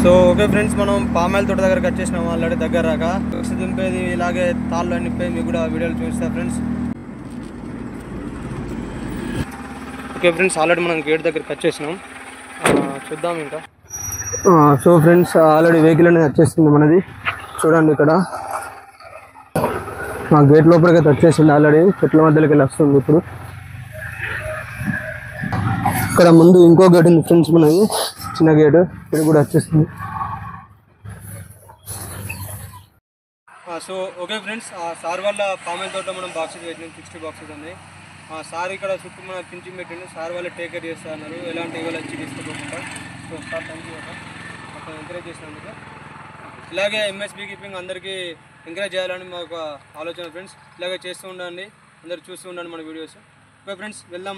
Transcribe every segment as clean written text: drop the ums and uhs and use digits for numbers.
So okay friends, మనం palm oil తోట దగ్గరకు వచ్చేసినాం. ఆల్రెడీ దగ్గర రాక దింపేది ఇలాగే తాళ్ళు నింపేది మీకు కూడా వీడియోలు చూపిస్తా ఫ్రెండ్స్. ఓకే ఫ్రెండ్స్, ఆల్రెడీ మనం గేట్ దగ్గరికి వచ్చేసినాం. చూద్దాం ఇంకా. సో ఫ్రెండ్స్, ఆల్రెడీ వెహికల్ అనేది వచ్చేసింది మనది. చూడండి ఇక్కడ గేట్ లోపలికి అయితే వచ్చేసింది. ఆల్రెడీ చెట్ల మధ్యలోకి వెళ్ళి వస్తుంది. ఇప్పుడు ఇక్కడ ముందు ఇంకో గేట్ ఉంది ఫ్రెండ్స్, మనది చిన్న గేటు. ఇది కూడా వచ్చేస్తుంది. సో ఓకే ఫ్రెండ్స్, సార్ వాళ్ళ పామాయిల్ తోట మనం బాక్సెస్ పెట్టినాం. 60 బాక్సెస్ ఉన్నాయి. సార్ ఇక్కడ చుట్టూ మన ఫించింగ్ పెట్టిండు. సార్ వాళ్ళు టేక్ కేర్ చేస్తా అన్నారు, ఎలాంటి ఇవాళ వచ్చి తీసుకోకుండా. సో సార్ థ్యాంక్ యూ మొత్తం ఎంకరేజ్ చేసినందుకు. ఇలాగే ఎంఎస్ బీ కీపింగ్ అందరికీ ఎంకరేజ్ చేయాలని మా ఒక ఆలోచన ఫ్రెండ్స్. ఇలాగే చేస్తూ ఉండండి, అందరు చూస్తూ ఉండండి మన వీడియోస్. ఓకే ఫ్రెండ్స్, వెళ్దాం.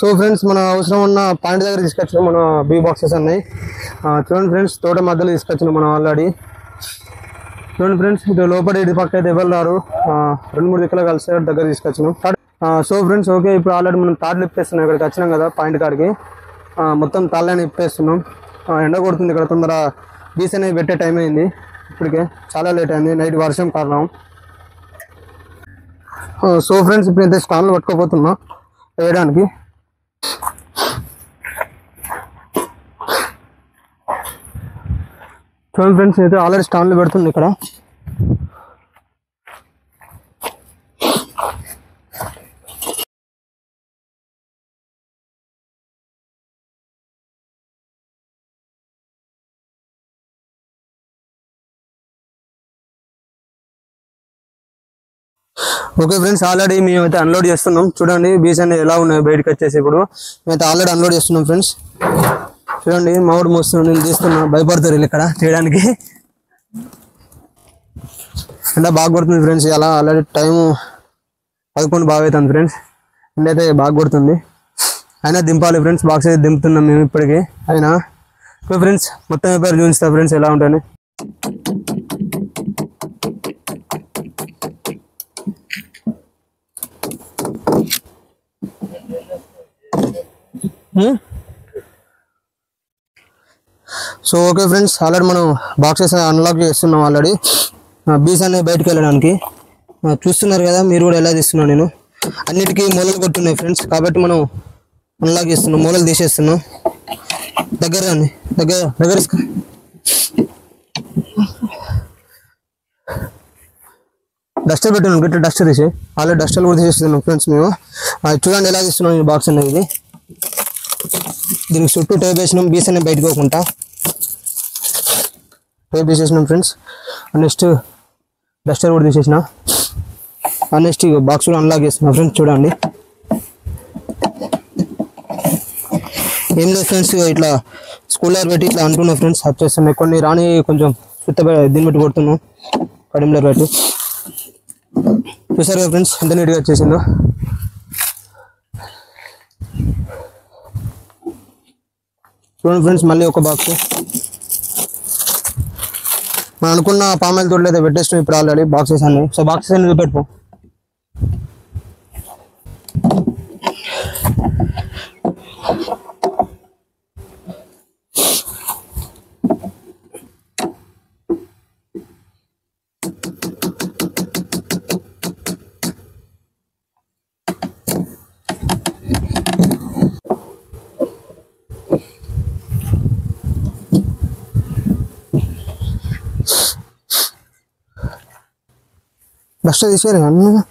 సో ఫ్రెండ్స్, మన అవసరం ఉన్న పాయింట్ దగ్గర తీసుకొచ్చినాం. మన బీ బాక్సెస్ ఉన్నాయి. చూడండి ఫ్రెండ్స్, తోట మధ్యలో తీసుకొచ్చినాం మనం ఆల్రెడీ. చూడండి ఫ్రెండ్స్, ఇటు లోపల ఇటు పక్క అయితే ఎవరు రారు. 2-3 దిక్కులు కలిసి దగ్గర తీసుకొచ్చినాం. సో ఫ్రెండ్స్, ఓకే, ఇప్పుడు ఆల్రెడీ మనం తాళ్ళు ఇప్పేస్తున్నాం. ఇక్కడికి వచ్చినాం కదా పాయింట్ కాడికి. మొత్తం తాళ్ళని ఇప్పేస్తున్నాం. ఎండ కొడుతుంది ఇక్కడ, తొందర బీస్ అనేది పెట్టే టైం అయింది. ఇప్పటికే చాలా లేట్ అయింది, నైట్ వర్షం కారణం. సో ఫ్రెండ్స్, ఇప్పుడు అయితే స్టాండ్లు పట్టుకోపోతున్నా వేయడానికి. చూడండి ఫ్రెండ్స్, అయితే ఆల్రెడీ స్టాండ్లు పెడుతుంది ఇక్కడ. ఓకే ఫ్రెండ్స్, ఆల్రెడీ మేమైతే అన్లోడ్ చేస్తున్నాం. చూడండి బీస్ అనేది ఎలా ఉన్నాయి బయటకు వచ్చేసి. ఇప్పుడు మేమైతే ఆల్రెడీ అన్లోడ్ చేస్తున్నాం ఫ్రెండ్స్. చూడండి మామిడి మోస్తున్నాం, నేను తీస్తున్నా. భయపడతారు వీళ్ళు ఇక్కడ చేయడానికి. అంటే బాగా కొడుతుంది ఫ్రెండ్స్. అలా ఆల్రెడీ టైము 11 బాగా అవుతుంది ఫ్రెండ్స్. ఎండ అయితే బాగా కొడుతుంది. అయినా దింపాలి ఫ్రెండ్స్. బాక్స్ అయితే దింపుతున్నాం మేము ఇప్పటికీ. అయినా ఓకే ఫ్రెండ్స్, మొత్తం పేపర్ చూపిస్తా ఫ్రెండ్స్ ఎలా ఉంటాయని. సో ఓకే ఫ్రెండ్స్, ఆల్రెడీ మనం బాక్సెస్ అన్లాక్ చేస్తున్నాం. ఆల్రెడీ బీస్ అనేది బయటకు వెళ్ళడానికి చూస్తున్నారు కదా మీరు కూడా ఎలా తీస్తున్నాను. నేను అన్నిటికీ మూలలు కొట్టున్నాయి ఫ్రెండ్స్, కాబట్టి మనం అన్లాక్ చేస్తున్నాం. మూలలు తీసేస్తున్నాం. దగ్గర దగ్గర డస్టర్ పెట్టాను. గట్టి డస్టర్ తీసి ఆల్రెడీ డస్టర్ కూడా తీసేస్తున్నాం ఫ్రెండ్స్ మేము. చూడండి ఎలా తీస్తున్నాం ఈ బాక్స్ అనేది. దీనికి చుట్టూ టేప్ వేసినాం, బీస్ అనేది బయటకు పోకుండా టేప్ వేసేసినాం ఫ్రెండ్స్. నెక్స్ట్ డస్టర్ కూడా తీసేసిన. నెక్స్ట్ బాక్స్ కూడా అన్లాక్ చేస్తున్నాం ఫ్రెండ్స్. చూడండి ఏం లేదు ఫ్రెండ్స్, ఇట్లా స్కూలర్ పెట్టి ఇట్లా అంటున్నాం ఫ్రెండ్స్. వచ్చేస్తున్నాయి కొన్ని రాని, కొంచెం సుత్త దీన్ని బట్టి కొడుతున్నాం కడిమిలర్ పెట్టి. చూసారు కదా ఫ్రెండ్స్ ఎంత నీట్గా వచ్చేసిందో. చూడండి ఫ్రెండ్స్, మళ్ళీ ఒక బాక్స్ మనం అనుకున్న పామాయిల్ తోటలో అయితే పెట్టేస్తాం ఇప్పుడు ఆల్రెడీ బాక్సెస్ అన్ని. సో బాక్సెస్ అన్ని పెట్టుకో. డస్ట్ తీసేయాలి అన్న.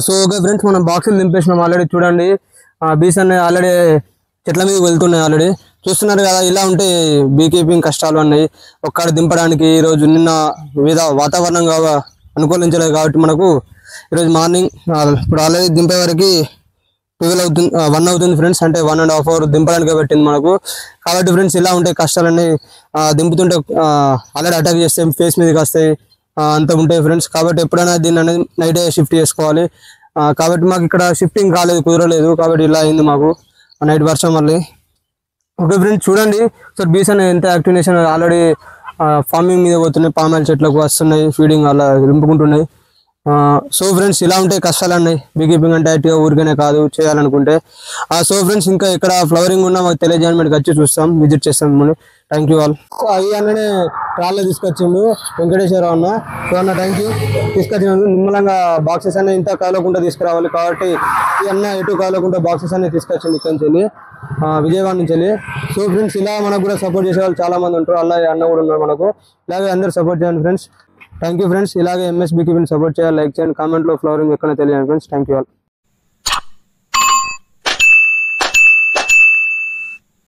సో ఓకే ఫ్రెండ్స్, మనం బాక్సులు దింపేసినాం ఆల్రెడీ. చూడండి బీస్ అనేది ఆల్రెడీ చెట్ల మీద వెళ్తున్నాయి. ఆల్రెడీ చూస్తున్నారు కదా, ఇలా ఉంటే బీ కీపింగ్ కష్టాలు అన్నాయి. ఒక్కడ దింపడానికి ఈరోజు నిన్న వివిధ వాతావరణం అనుకూలించలేదు కాబట్టి మనకు ఈరోజు మార్నింగ్ ఇప్పుడు ఆల్రెడీ దింపే వరకు 12 అవుతుంది, 1 అవుతుంది ఫ్రెండ్స్. అంటే 1.5 అవర్ దింపడానికి పెట్టింది మనకు. కాబట్టి ఫ్రెండ్స్ ఇలా ఉంటాయి కష్టాలన్నీ. దింపుతుంటే ఆల్రెడీ అటాక్ చేస్తే ఫేస్ మీదకి వస్తాయి, అంత ఉంటాయి ఫ్రెండ్స్. కాబట్టి ఎప్పుడైనా దీన్ని అనేది నైటే షిఫ్ట్ చేసుకోవాలి. కాబట్టి మాకు ఇక్కడ షిఫ్టింగ్ కాలేదు, కుదరలేదు. కాబట్టి ఇలా అయింది మాకు నైట్ వర్షం మళ్ళీ. ఓకే ఫ్రెండ్స్ చూడండి సార్ బీస్ అనే ఎంత యాక్టివేషన్ ఆల్రెడీ ఫార్మింగ్ మీద పోతున్నాయి, పామాయిల్ చెట్లకు వస్తున్నాయి, ఫీడింగ్ అలా నింపుకుంటున్నాయి. సో ఫ్రెండ్స్ ఇలా ఉంటాయి కష్టాలు అన్నాయి బీ కీపింగ్ అంటే యాక్టివ్గా ఊరికనే కాదు చేయాలనుకుంటే. సో ఫ్రెండ్స్ ఇంకా ఇక్కడ ఫ్లవరింగ్ ఉన్నా మాకు తెలియజేయండి, మీకు వచ్చి చూస్తాం, విజిట్ చేస్తాం మిమ్మల్ని. Thank you all. అవి అన్ననే ట్రాల్లో తీసుకొచ్చిండు వెంకటేశ్వరరావు అన్న. సో అన్న థ్యాంక్ యూ తీసుకొచ్చినందుకు. నిమ్మలంగా బాక్సెస్ అన్నీ ఇంత కాలకుండా తీసుకురావాలి కాబట్టి ఈ అన్న ఎటు కాలకుండా బాక్సెస్ అన్నీ తీసుకొచ్చింది ఇక్కడి నుంచి వెళ్ళి, విజయవాడ నుంచి వెళ్ళి. సో ఫ్రెండ్స్ ఇలా మనకు కూడా సపోర్ట్ చేసే వాళ్ళు చాలా మంది ఉంటారు, అలాగే అన్న కూడా ఉన్నారు మనకు. ఇలాగే అందరూ సపోర్ట్ చేయండి ఫ్రెండ్స్. Thank you friends. ఇలాగే ఎంఎస్ బీ కీపింగ్ సపోర్ట్ చేయాలి, లైక్ చేయండి, కామెంట్లో ఫ్లవరింగ్ ఎక్కడ తెలియండి ఫ్రెండ్స్. Thank you all.